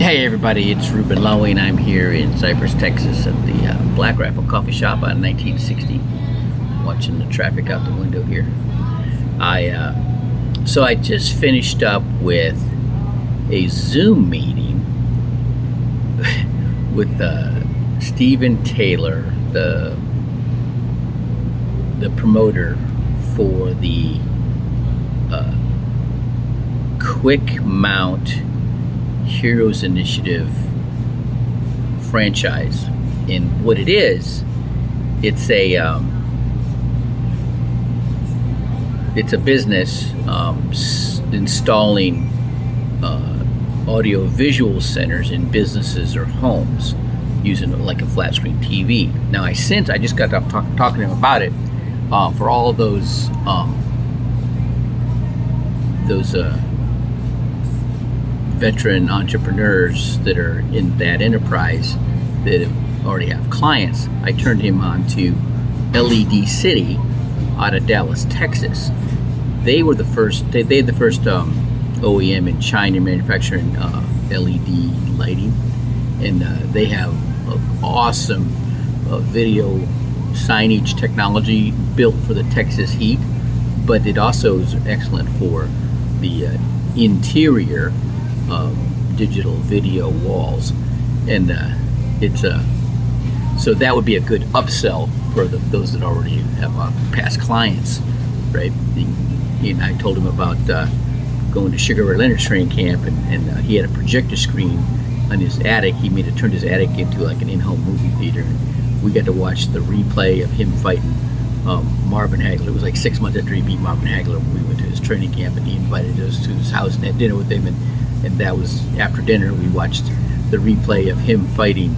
Hey everybody, it's Ruben Lowy and I'm here in Cypress, Texas at the Black Rifle Coffee Shop on 1960, watching the traffic out the window here. So I just finished up with a Zoom meeting with Stephen Taylor, the promoter for the Quick Mount Heroes Initiative franchise. And what it is, it's a business installing audio visual centers in businesses or homes using like a flat screen TV. Now I just got off talking to him about it for all of those veteran entrepreneurs that are in that enterprise that already have clients. I turned him on to LED City out of Dallas, Texas. They were the first. They had the first OEM in China manufacturing LED lighting, and they have awesome video signage technology built for the Texas heat. But it also is excellent for the interior digital video walls, and so that would be a good upsell for those that already have past clients, right? I told him about going to Sugar Ray Leonard's training camp, and he had a projector screen on his attic. He turned his attic into like an in-home movie theater, and we got to watch the replay of him fighting Marvin Hagler. It was like 6 months after he beat Marvin Hagler when we went to his training camp, and he invited us to his house and had dinner with him, and that was after dinner. We watched the replay of him fighting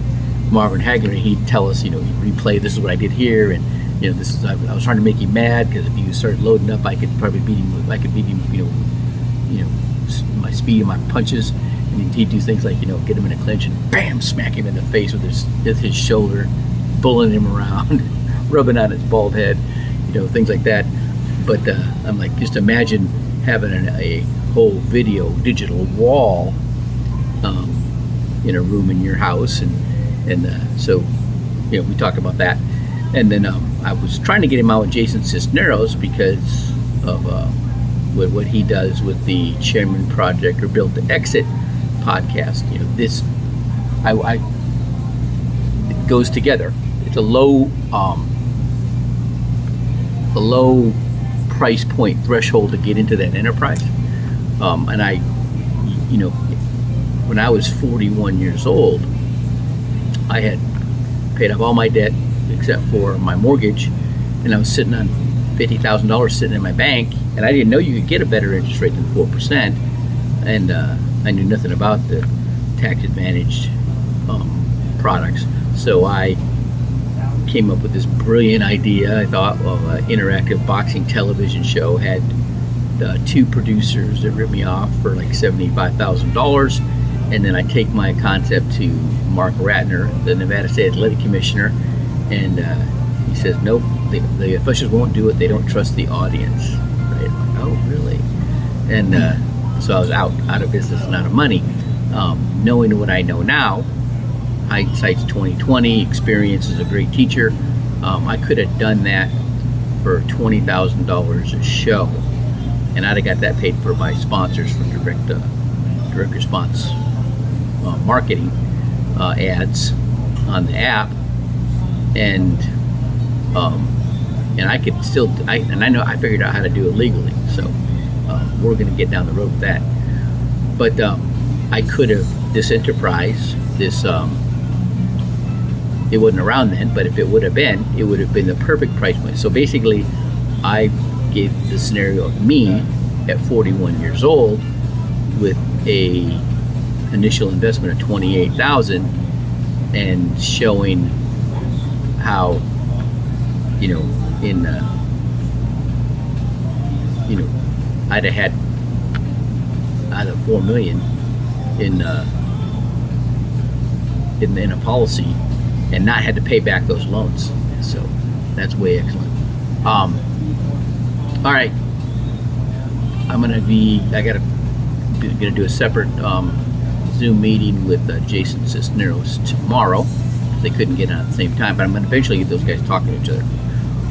Marvin Hagler, and he'd tell us, he'd replay, this is what I did here, and this is, I was trying to make him mad because if he started loading up, I could probably beat him. I could beat him, my speed and my punches, and he'd do things like, get him in a clinch and bam, smack him in the face with his shoulder, bullying him around, rubbing on his bald head, things like that. But I'm like, just imagine having a whole video digital wall in a room in your house, and so we talked about that, and then I was trying to get him out with Jason Cisneros because of what he does with the Chairman Project or Build to Exit podcast. It goes together. It's a low price point threshold to get into that enterprise. And I, when I was 41 years old, I had paid off all my debt except for my mortgage, and I was sitting on $50,000 sitting in my bank, and I didn't know you could get a better interest rate than 4%, and I knew nothing about the tax-advantaged products. So I came up with this brilliant idea. I thought of an interactive boxing television show, had two producers that ripped me off for like $75,000, and then I take my concept to Mark Ratner, the Nevada State Athletic Commissioner, and he says, nope, the officials won't do it. They don't trust the audience. Right? Oh, really? And so I was out of business and out of money. Knowing what I know now, hindsight's 2020. Experience is a great teacher. I could have done that for $20,000 a show, and I'd have got that paid for by sponsors for direct response marketing ads on the app, and I could still, I figured out how to do it legally. So we're going to get down the road with that. But I could have, this enterprise, it wasn't around then, but if it would have been, it would have been the perfect price point. So basically, I gave the scenario of me at 41 years old with a initial investment of $28,000 and showing how, I'd have had either $4 million in a policy and not had to pay back those loans. So that's way excellent. All right, I gotta do a separate Zoom meeting with Jason Cisneros tomorrow. They couldn't get on at the same time, but I'm going to eventually get those guys talking to each other.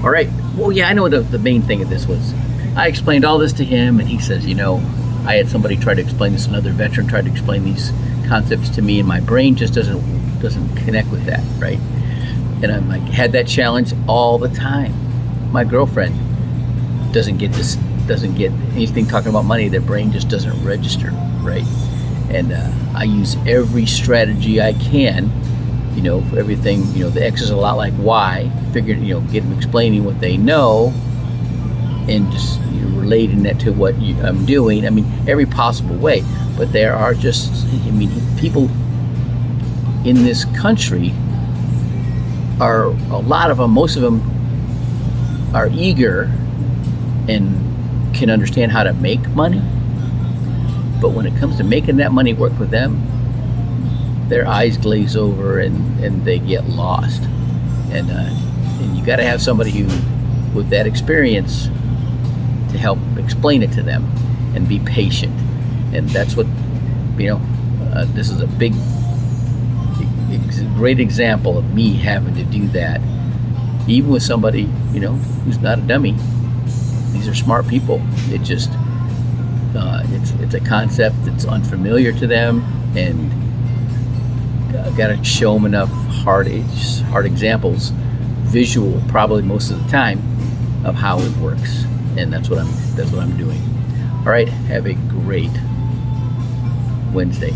All right. Well, yeah, I know the main thing of this was I explained all this to him, and he says, I had somebody try to explain this, another veteran tried to explain these concepts to me, and my brain just doesn't connect with that, right? And I'm like, had that challenge all the time. My girlfriend doesn't get anything talking about money. Their brain just doesn't register, right? And I use every strategy I can, for everything. The X is a lot like Y. Figuring, get them explaining what they know, and just relating that to what I'm doing. I mean, every possible way. But there are people in this country are, a lot of them, most of them are eager and can understand how to make money, but when it comes to making that money work for them, their eyes glaze over and they get lost. And you got to have somebody who, with that experience, to help explain it to them and be patient. And that's what, this is a great example of me having to do that, even with somebody, who's not a dummy. These are smart people. It just, it's a concept that's unfamiliar to them, and I've got to show them enough hard examples, visual probably most of the time, of how it works, and that's what I'm doing. All right, have a great Wednesday.